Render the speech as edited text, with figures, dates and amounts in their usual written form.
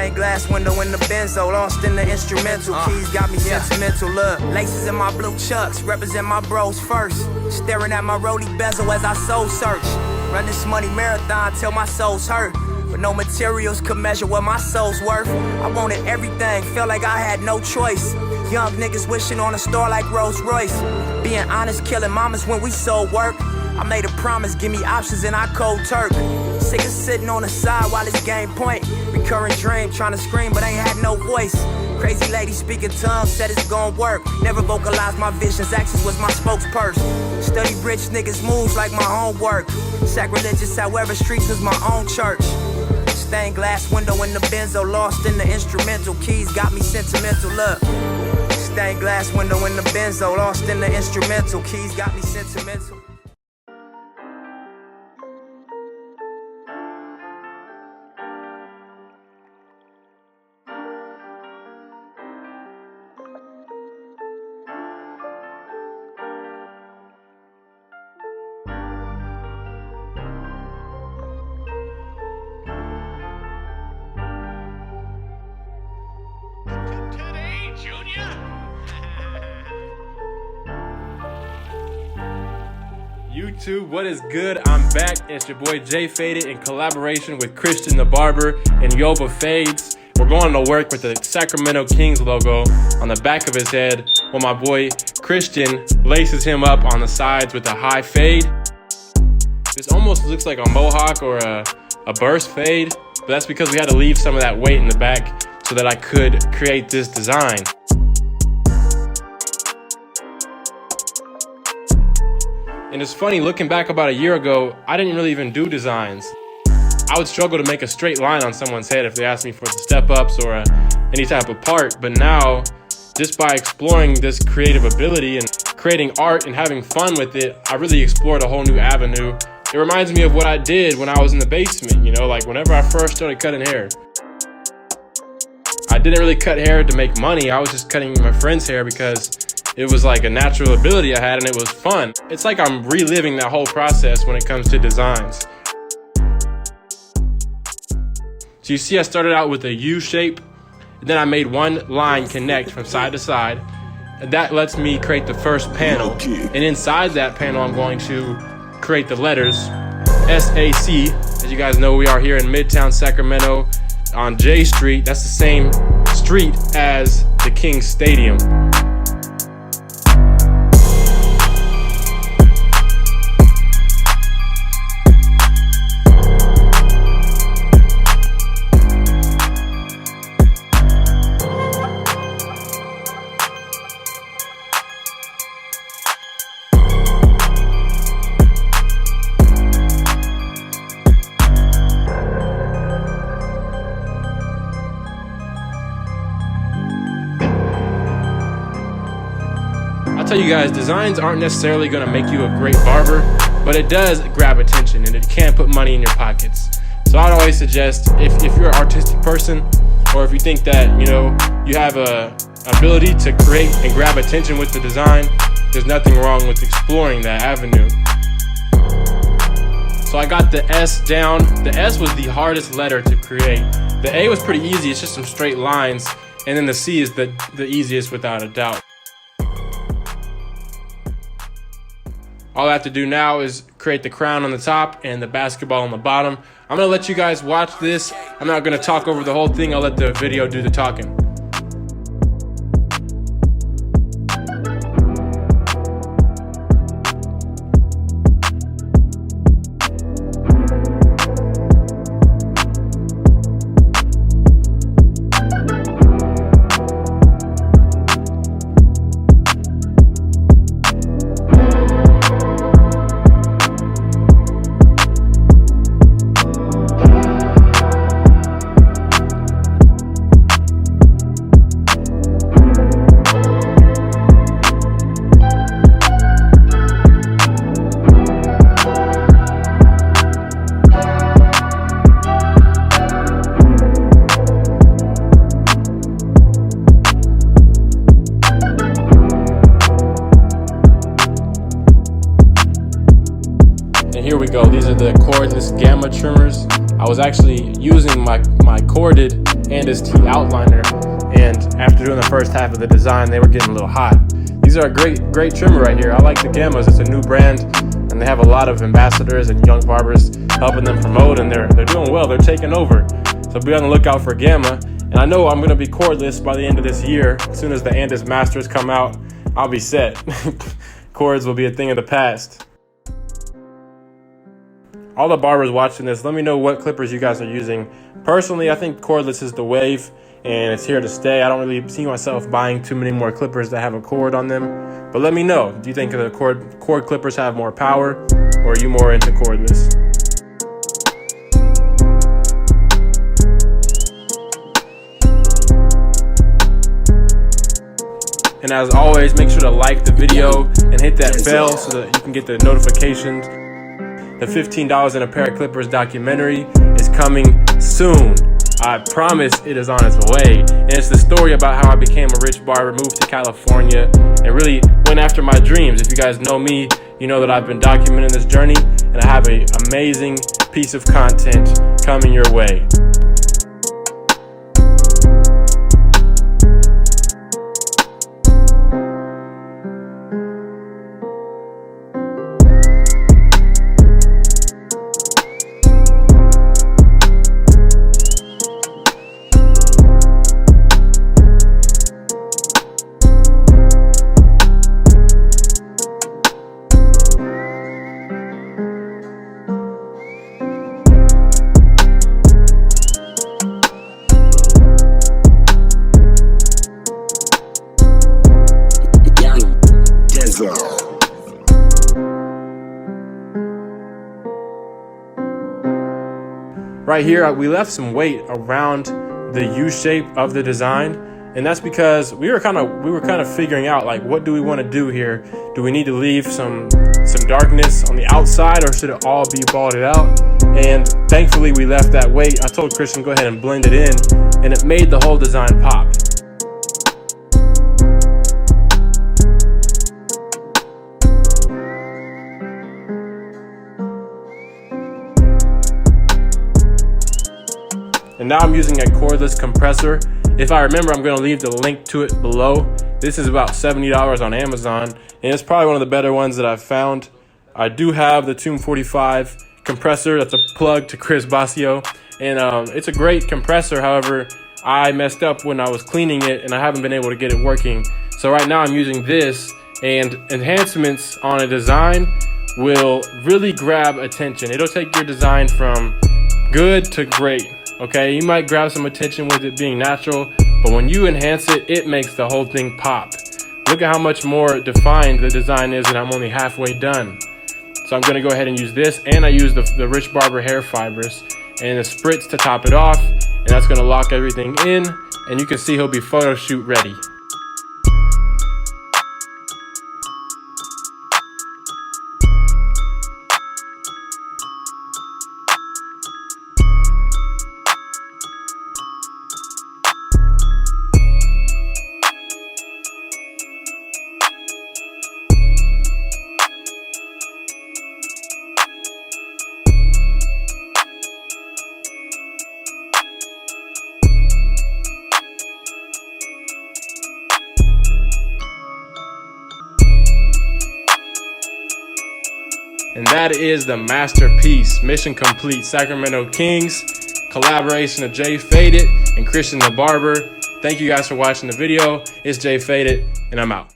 Stained glass window in the benzo, lost in the instrumental. Keys got me sentimental, look. Laces in my blue chucks, represent my bros first. Staring at my rollie bezel as I soul search. Run this money marathon till my soul's hurt. But no materials could measure what my soul's worth. I wanted everything, felt like I had no choice. Young niggas wishing on a star like Rolls Royce. Being honest, killing mamas when we sold work. I made a promise, give me options and I cold turk. Sick of sitting on the side while this game point. Recurring dream, trying to scream but ain't had no voice. Crazy lady speaking tongues, said it's gon' work. Never vocalized my visions, actions was my spokesperson. Study rich niggas' moves like my homework. Sacrilegious, however, streets was my own church. Stained glass window in the benzo, lost in the instrumental. Keys got me sentimental, look. Stained glass window in the benzo, lost in the instrumental. Keys got me sentimental. YouTube, what is good? I'm back. It's your boy Jfadeit in collaboration with Christian the Barber and Jfadeit. We're going to work with the Sacramento Kings logo on the back of his head while my boy Christian laces him up on the sides with a high fade. This almost looks like a mohawk or a burst fade, but that's because we had to leave some of that weight in the back so that I could create this design. And it's funny, looking back about a year ago, I didn't really even do designs. I would struggle to make a straight line on someone's head if they asked me for the step-ups or any type of part. But now, just by exploring this creative ability and creating art and having fun with it, I really explored a whole new avenue. It reminds me of what I did when I was in the basement, you know, like whenever I first started cutting hair. I didn't really cut hair to make money. I was just cutting my friend's hair because it was like a natural ability I had and it was fun. It's like I'm reliving that whole process when it comes to designs. So you see I started out with a U shape, and then I made one line connect from side to side. And that lets me create the first panel. And inside that panel I'm going to create the letters SAC. As you guys know, we are here in Midtown Sacramento on J Street. That's the same street as the Kings Stadium. I'll tell you guys, designs aren't necessarily going to make you a great barber, but it does grab attention and it can put money in your pockets. So I'd always suggest, if you're an artistic person, or if you think that, you know, you have a ability to create and grab attention with the design, there's nothing wrong with exploring that avenue. So I got the S down. The S was the hardest letter to create. The A was pretty easy, it's just some straight lines, and then the C is the easiest without a doubt. All I have to do now is create the crown on the top and the basketball on the bottom. I'm gonna let you guys watch this. I'm not gonna talk over the whole thing. I'll let the video do the talking. And here we go. These are the cordless gamma trimmers. I was actually using my corded and his T outliner. And after doing the first half of the design, they were getting a little hot. These are a great trimmer right here. I like the Gammas. It's a new brand, and they have a lot of ambassadors and young barbers helping them promote, and they're doing well. They're taking over. So be on the lookout for Gamma. And I know I'm going to be cordless by the end of this year. As soon as the Andis Masters come out, I'll be set. Cords will be a thing of the past. All the barbers watching this, let me know what clippers you guys are using. Personally, I think cordless is the wave, and it's here to stay. I don't really see myself buying too many more clippers that have a cord on them. But let me know. Do you think the cord clippers have more power, or are you more into cordless? And as always, make sure to like the video and hit that bell so that you can get the notifications. The $15 in a pair of clippers documentary is coming soon. I promise it is on its way. And it's the story about how I became a rich barber, moved to California, and really went after my dreams. If you guys know me, you know that I've been documenting this journey, and I have an amazing piece of content coming your way. Right here, we left some weight around the U shape of the design, and that's because we were kind of figuring out, like, what do we want to do here? Do we need to leave some darkness on the outside, or should it all be balded out? And thankfully we left that weight. I told Christian go ahead and blend it in, and it made the whole design pop. And now I'm using a cordless compressor. If I remember, I'm going to leave the link to it below. This is about $70 on Amazon, and it's probably one of the better ones that I've found. I do have the Tomb 45 compressor. That's a plug to Chris Basio, and it's a great compressor. However, I messed up when I was cleaning it, and I haven't been able to get it working. So right now I'm using this, and enhancements on a design will really grab attention. It'll take your design from good to great. Okay, you might grab some attention with it being natural, but when you enhance it, it makes the whole thing pop. Look at how much more defined the design is, and I'm only halfway done. So I'm gonna go ahead and use this, and I use the Rich Barber hair fibers and a spritz to top it off, and that's gonna lock everything in, and you can see he'll be photo shoot ready. And that is the masterpiece, mission complete. Sacramento Kings, collaboration of Jfadeit and Christian the Barber. Thank you guys for watching the video. It's Jfadeit, and I'm out.